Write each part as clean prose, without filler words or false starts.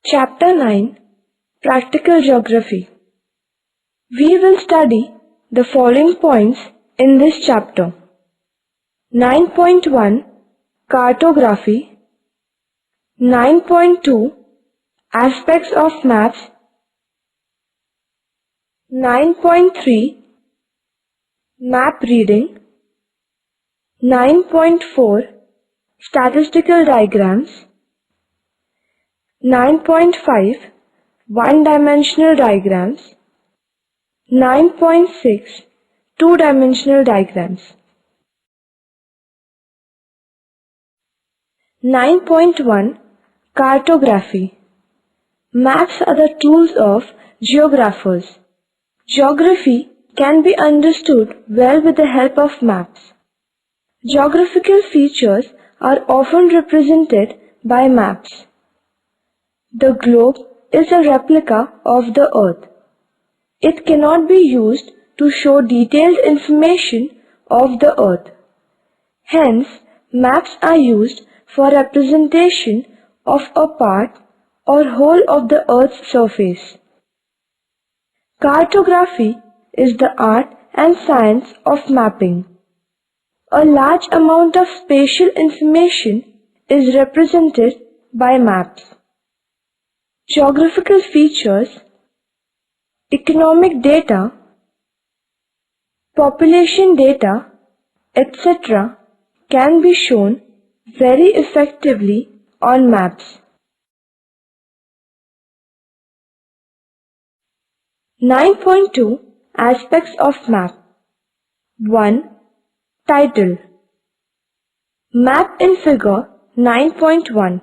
Chapter 9 Practical Geography. We will study the following points in this chapter. 9.1 Cartography. 9.2 Aspects of Maps. 9.3 Map Reading. 9.4 Statistical Diagrams. 9.5 One-dimensional diagrams. 9.6 Two-dimensional diagrams. 9.1 Cartography. Maps are the tools of geographers. Geography can be understood well with the help of maps. Geographical features are often represented by maps. The globe is a replica of the earth. It cannot be used to show detailed information of the earth. Hence, maps are used for representation of a part or whole of the earth's surface. Cartography is the art and science of mapping. A large amount of spatial information is represented by maps. Geographical features, economic data, population data, etc. can be shown very effectively on maps. 9.2 Aspects of Map. 1. Title. Map in Figure 9.1.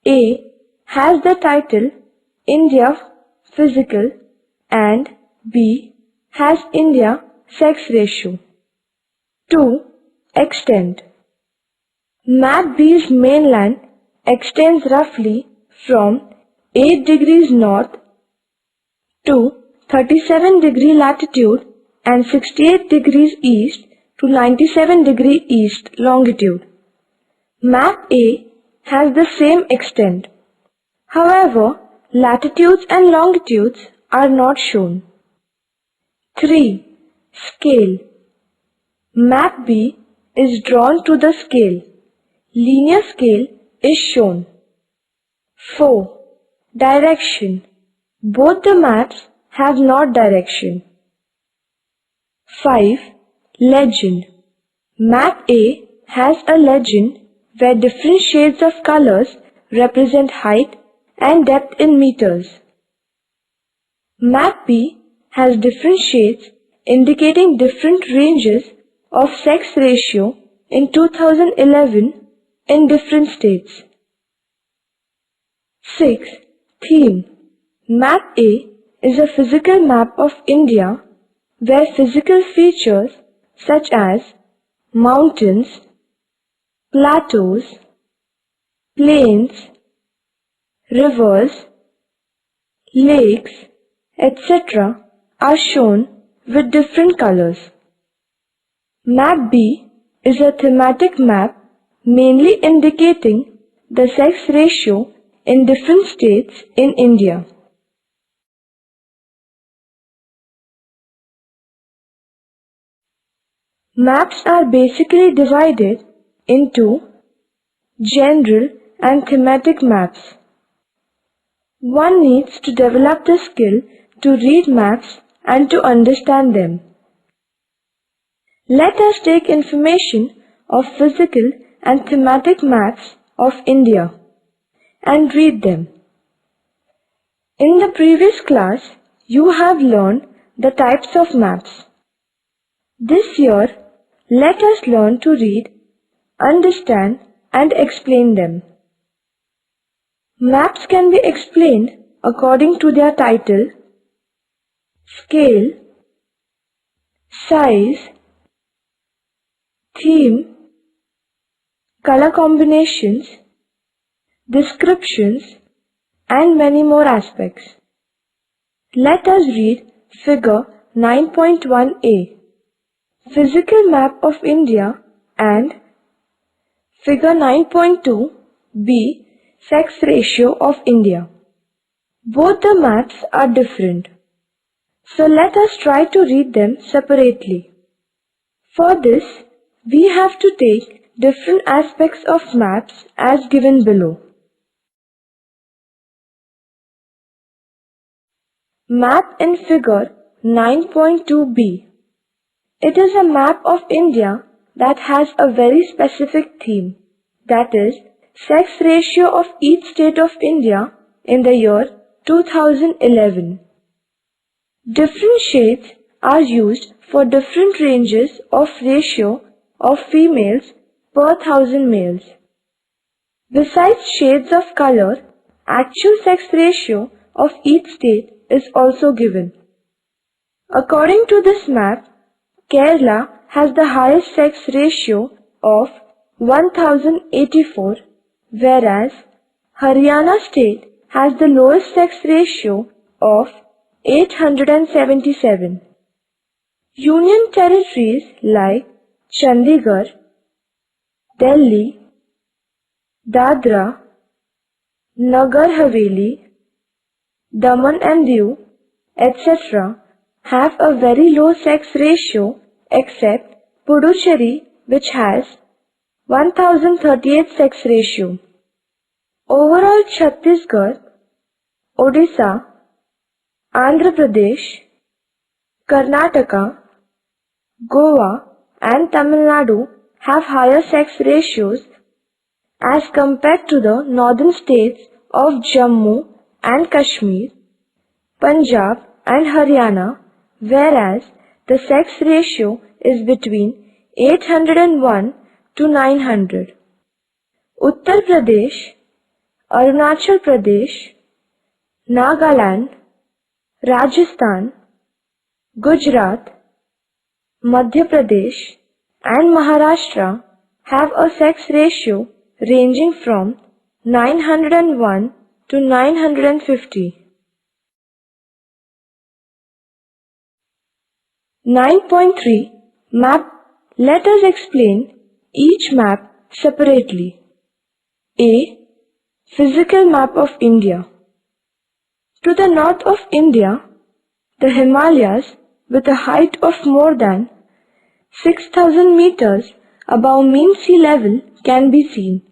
A has the title India Physical and B has India Sex Ratio. 2. Extent. Map B's mainland extends roughly from 8 degrees north to 37 degree latitude and 68 degrees east to 97 degree east longitude. Map A has the same extent. However, latitudes and longitudes are not shown. 3. Scale. Map B is drawn to the scale. Linear scale is shown. 4. Direction. Both the maps have north direction. 5. Legend. Map A has a legend where different shades of colors represent height and depth in meters. Map B has different shades indicating different ranges of sex ratio in 2011 in different states. 6. Theme. Map A is a physical map of India where physical features such as mountains, plateaus, plains, rivers, lakes, etc. are shown with different colors. Map B is a thematic map mainly indicating the sex ratio in different states in India. Maps are basically divided into general and thematic maps. One needs to develop the skill to read maps and to understand them. Let us take information of physical and thematic maps of India and read them. In the previous class, you have learned the types of maps. This year, let us learn to read, understand, and explain them. Maps can be explained according to their title, scale, size, theme, color combinations, descriptions, and many more aspects. Let us read Figure 9.1a, Physical Map of India, and Figure 9.2b, sex ratio of India. Both the maps are different. So let us try to read them separately. For this, we have to take different aspects of maps as given below. Map in figure 9.2b. It is a map of India that has a very specific theme, that is, sex ratio of each state of India in the year 2011. Different shades are used for different ranges of ratio of females per 1,000 males. Besides shades of color, actual sex ratio of each state is also given. According to this map, Kerala has the highest sex ratio of 1084, whereas Haryana state has the lowest sex ratio of 877. Union territories like Chandigarh, Delhi, Dadra, Nagar Haveli, Daman and Diu, etc. have a very low sex ratio except Puducherry, which has 1038 sex ratio. Overall, Chhattisgarh, Odisha, Andhra Pradesh, Karnataka, Goa and Tamil Nadu have higher sex ratios as compared to the northern states of Jammu and Kashmir, Punjab and Haryana, whereas the sex ratio is between 801 to 900. Uttar Pradesh, Arunachal Pradesh, Nagaland, Rajasthan, Gujarat, Madhya Pradesh and Maharashtra have a sex ratio ranging from 901 to 950. 9.3 Map. Let us explain each map separately. A. Physical map of India. To the north of India, the Himalayas with a height of more than 6,000 meters above mean sea level can be seen.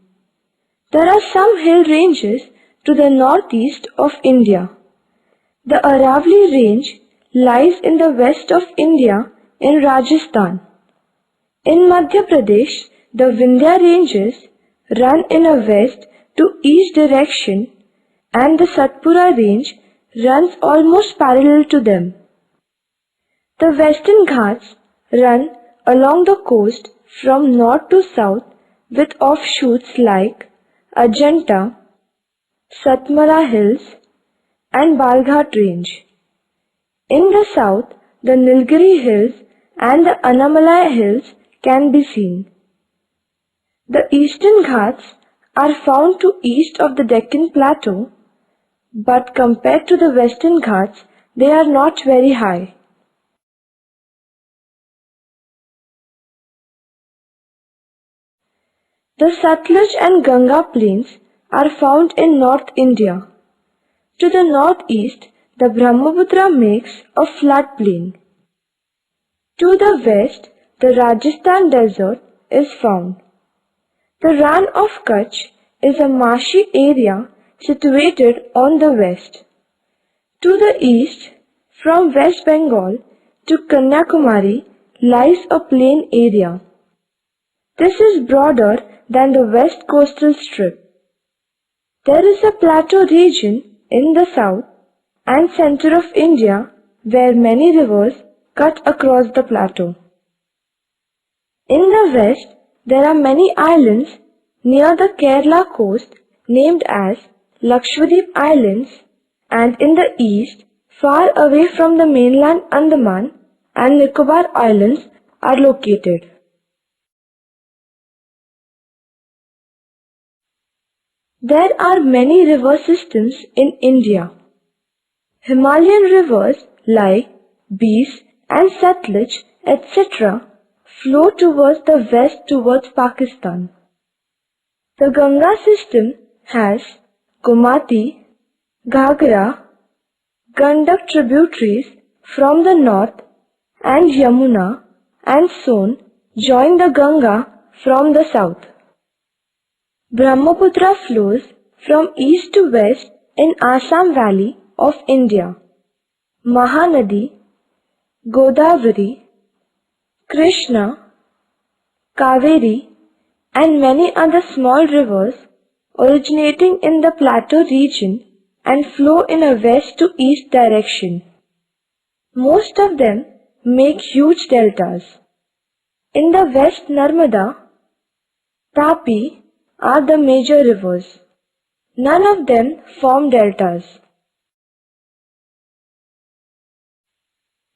There are some hill ranges to the northeast of India. The Aravalli range lies in the west of India in Rajasthan. In Madhya Pradesh, the Vindhya ranges run in a west to east direction and the Satpura range runs almost parallel to them. The Western Ghats run along the coast from north to south with offshoots like Ajanta, Satmara Hills and Balghat range. In the south, the Nilgiri Hills and the Annamalai Hills can be seen. The Eastern Ghats are found to east of the Deccan Plateau, but compared to the Western Ghats, they are not very high. The Satluj and Ganga plains are found in North India. To the northeast, the Brahmaputra makes a flat plain. To the west, the Rajasthan desert is found. The Rann of Kutch is a marshy area situated on the west. To the east, from West Bengal to Kanyakumari lies a plain area. This is broader than the west coastal strip. There is a plateau region in the south and center of India where many rivers cut across the plateau. In the west, there are many islands near the Kerala coast named as Lakshadweep Islands, and in the east, far away from the mainland Andaman and Nicobar Islands are located. There are many river systems in India. Himalayan rivers like Beas and Satluj, etc. flow towards the west towards Pakistan. The Ganga system has Gomati, Ghagra, Gandak tributaries from the north and Yamuna and Son join the Ganga from the south. Brahmaputra flows from east to west in Assam Valley of India. Mahanadi, Godavari, Krishna, Kaveri and many other small rivers originating in the plateau region and flow in a west to east direction. Most of them make huge deltas. In the west Narmada, Tapi are the major rivers. None of them form deltas.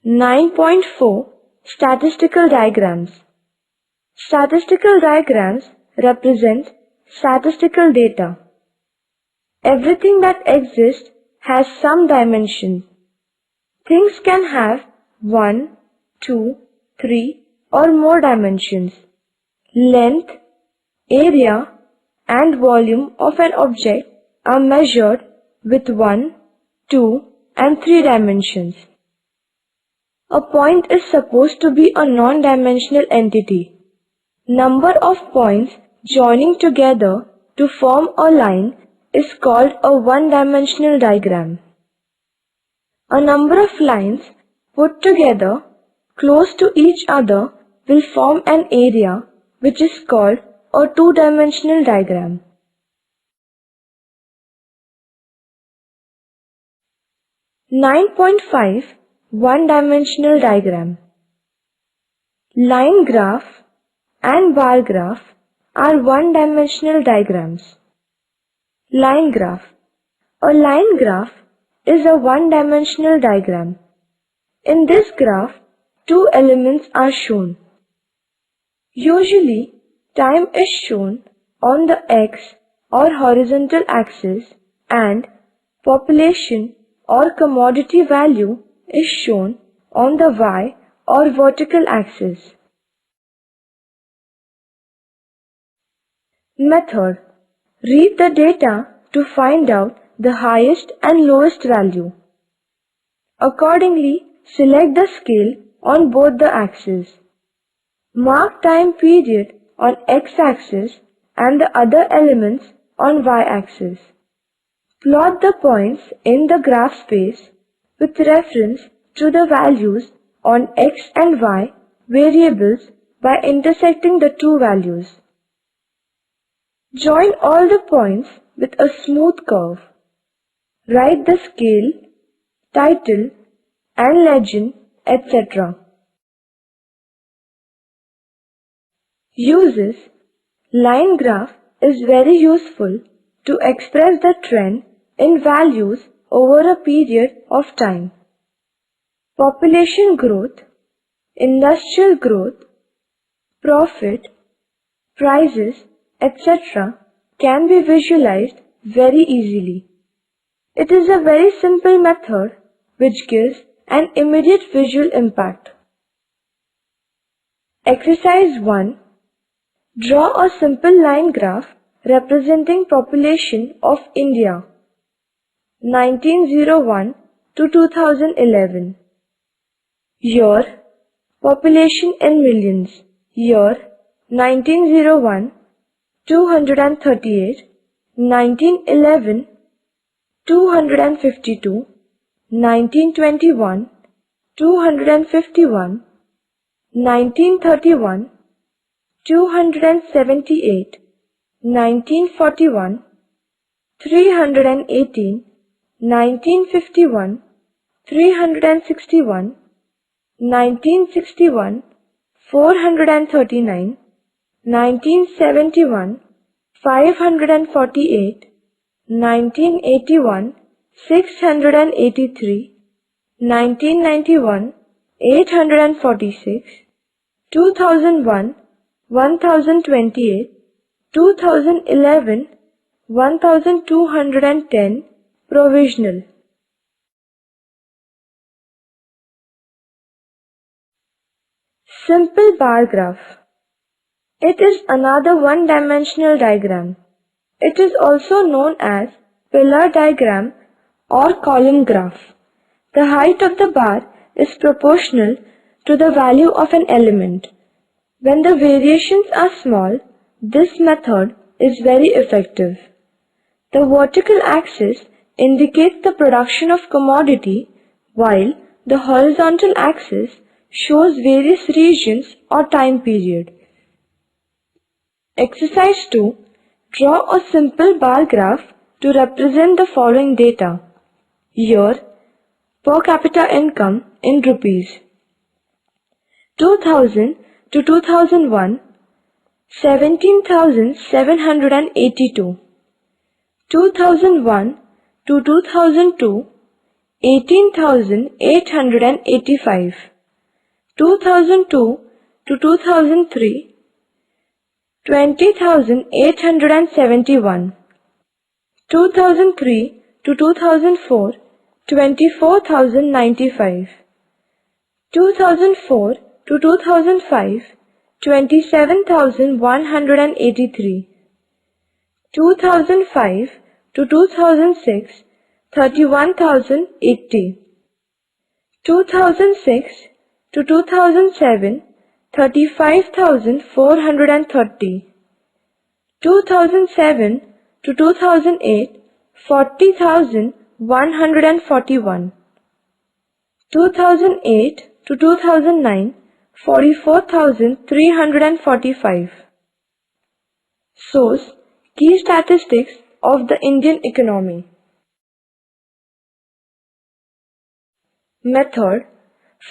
9.4 Statistical diagrams. Statistical diagrams represent statistical data. Everything that exists has some dimension. Things can have 1, 2, 3 or more dimensions. Length, area and volume of an object are measured with 1, 2 and 3 dimensions. A point is supposed to be a non-dimensional entity. Number of points joining together to form a line is called a one-dimensional diagram. A number of lines put together close to each other will form an area which is called a two-dimensional diagram. (9.5) One-dimensional diagram. Line graph and bar graph are one-dimensional diagrams. Line graph. A line graph is a one-dimensional diagram. In this graph, two elements are shown. Usually, time is shown on the x or horizontal axis and population or commodity value is shown on the y or vertical axis. Method. Read the data to find out the highest and lowest value. Accordingly, select the scale on both the axes. Mark time period on x-axis and the other elements on y-axis. Plot the points in the graph space with reference to the values on x and y variables by intersecting the two values. Join all the points with a smooth curve. Write the scale, title and legend, etc. Uses. Line graph is very useful to express the trend in values over a period of time. Population growth, industrial growth, profit, prices, etc. can be visualized very easily. It is a very simple method which gives an immediate visual impact. Exercise 1. Draw a simple line graph representing population of India 1901 to 2011. Year, population in millions. Year 1901, 238, 1911, 252, 1921, 251, 1931, 278, 1941, 318, 1951, 361, 1961, 439, 1971, 548, 1981, 683, 1991, 846, 2001, 1028, 2011, 1210, provisional. Simple bar graph. It is another one-dimensional diagram. It is also known as pillar diagram or column graph. The height of the bar is proportional to the value of an element. When the variations are small, this method is very effective. The vertical axis indicates the production of commodity, while the horizontal axis shows various regions or time period. Exercise 2. Draw a simple bar graph to represent the following data. Year, per capita income in rupees. 2000 to 2001, 17,782. 2001 to 2002, 18,885. 2002 to 2003, 20,871. 2003 to 2004, 24,095. 2004 to 2005, 27,183. 2005 to 2006, 31,080. 2006 to 2007, 35,430. 2007 to 2008, 40,141. 2008 to 2009, 44,345. Source: Key Statistics of the Indian Economy. Method: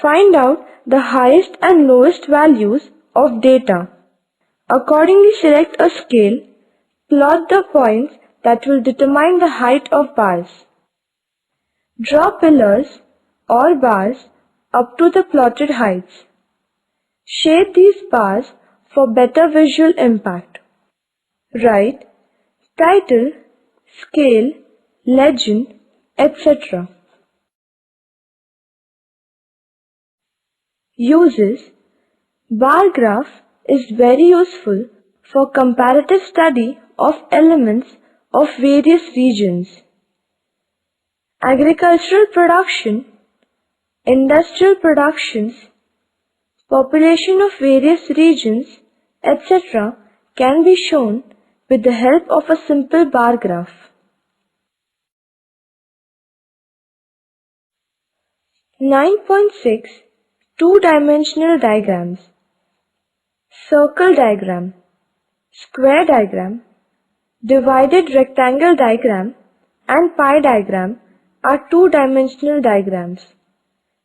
find out the highest and lowest values of data. Accordingly select a scale, plot the points that will determine the height of bars. Draw pillars or bars up to the plotted heights. Shade these bars for better visual impact. Write title, scale, legend, etc. Uses: bar graph is very useful for comparative study of elements of various regions. Agricultural production, industrial productions, population of various regions, etc. can be shown with the help of a simple bar graph. 9.6 Two-dimensional diagrams. Circle diagram, square diagram, divided rectangle diagram and pie diagram are two-dimensional diagrams.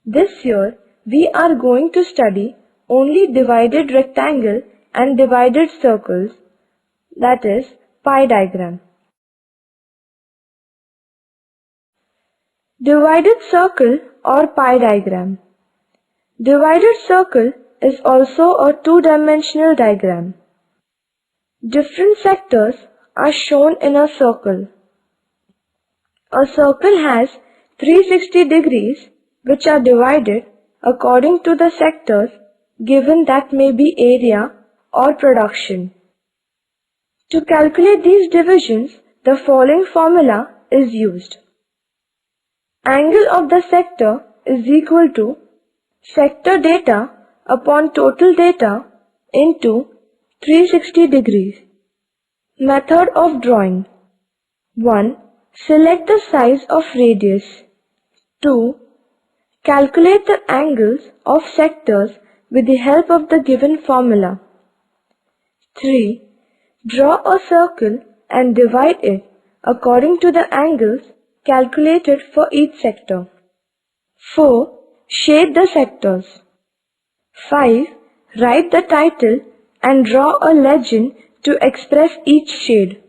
This year we are going to study only divided rectangle and divided circles, that is pie diagram. Divided circle or pie diagram. Divided circle is also a two-dimensional diagram. Different sectors are shown in a circle. A circle has 360 degrees which are divided according to the sectors given, that may be area or production. To calculate these divisions, the following formula is used. Angle of the sector is equal to sector data upon total data into 360 degrees. Method of drawing. 1. Select the size of radius. 2. Calculate the angles of sectors with the help of the given formula. 3. Draw a circle and divide it according to the angles calculated for each sector. 4. Shade the sectors. 5. Write the title and draw a legend to express each shade.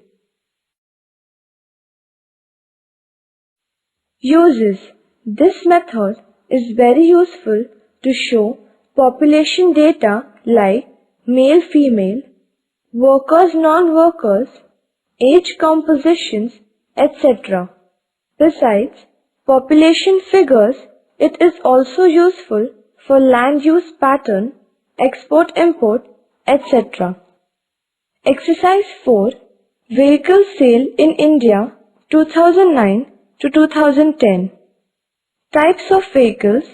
Uses. This method is very useful to show population data like male-female, workers, non-workers, age compositions, etc. Besides population figures, it is also useful for land use pattern, export-import, etc. Exercise 4. Vehicle sale in India 2009 to 2010. Types of vehicles,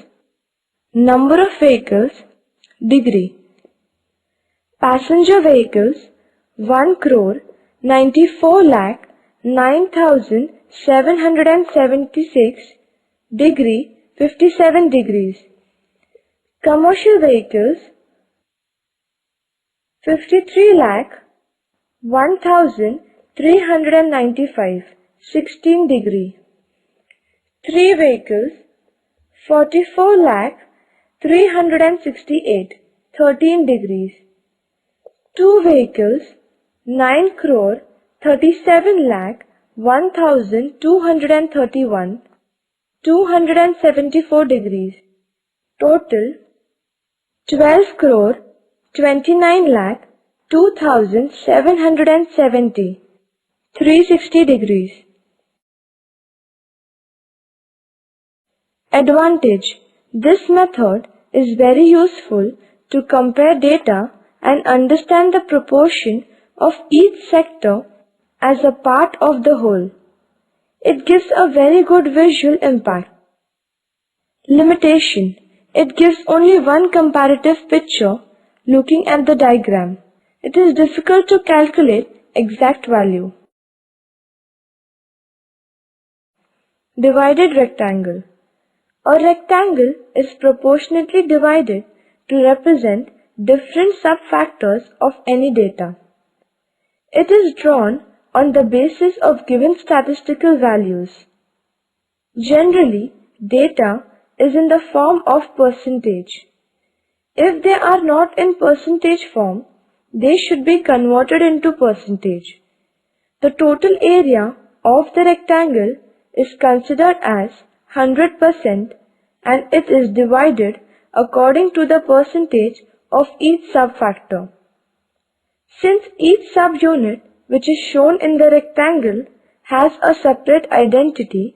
number of vehicles, degree. Passenger vehicles 1 crore 94 lakh 9,776, degree 57 degrees. Commercial vehicles 53 lakh 1,395, 16 degree. 3 vehicles 44 lakh 368, 13 degrees. 2 vehicles 9 crore 37 lakh 1,231, 274 degrees. Total 12 crore 29 lakh 2,770, 360 degrees. Advantage: this method is very useful to compare data and understand the proportion of each sector as a part of the whole. It gives a very good visual impact. Limitation: it gives only one comparative picture looking at the diagram. It is difficult to calculate exact value. Divided rectangle. A rectangle is proportionately divided to represent different sub-factors of any data. It is drawn on the basis of given statistical values. Generally, data is in the form of percentage. If they are not in percentage form, they should be converted into percentage. The total area of the rectangle is considered as 100% and it is divided according to the percentage of each sub-factor. Since each subunit which is shown in the rectangle has a separate identity,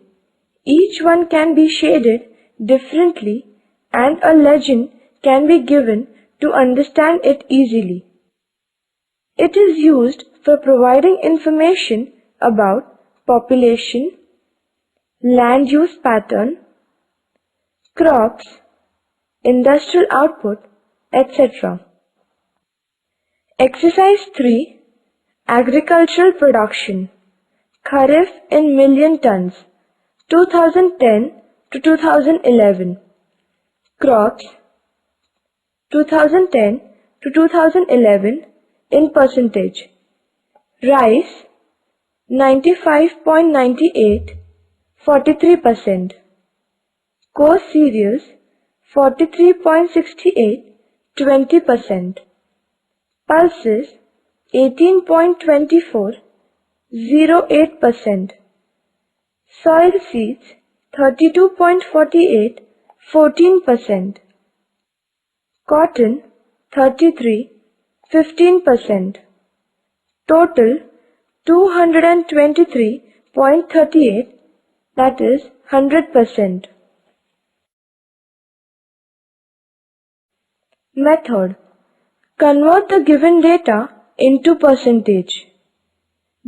each one can be shaded differently and a legend can be given to understand it easily. It is used for providing information about population, land use pattern, crops, industrial output, etc. Exercise 3. Agricultural production. Kharif in million tons, 2010 to 2011. Crops, 2010 to 2011 in percentage. Rice, 95.98, 43%. Coarse cereals, 43.68, 20%. Pulses, 18.24, 0.8%. Soil seeds, 32.48, 14%. Cotton, 33, 15%. Total, 223.38, that is 100%. Method: convert the given data into percentage.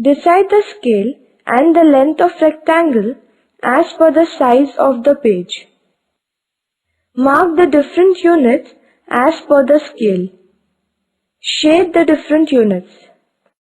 Decide the scale and the length of rectangle as per the size of the page. Mark the different units as per the scale. Shade the different units.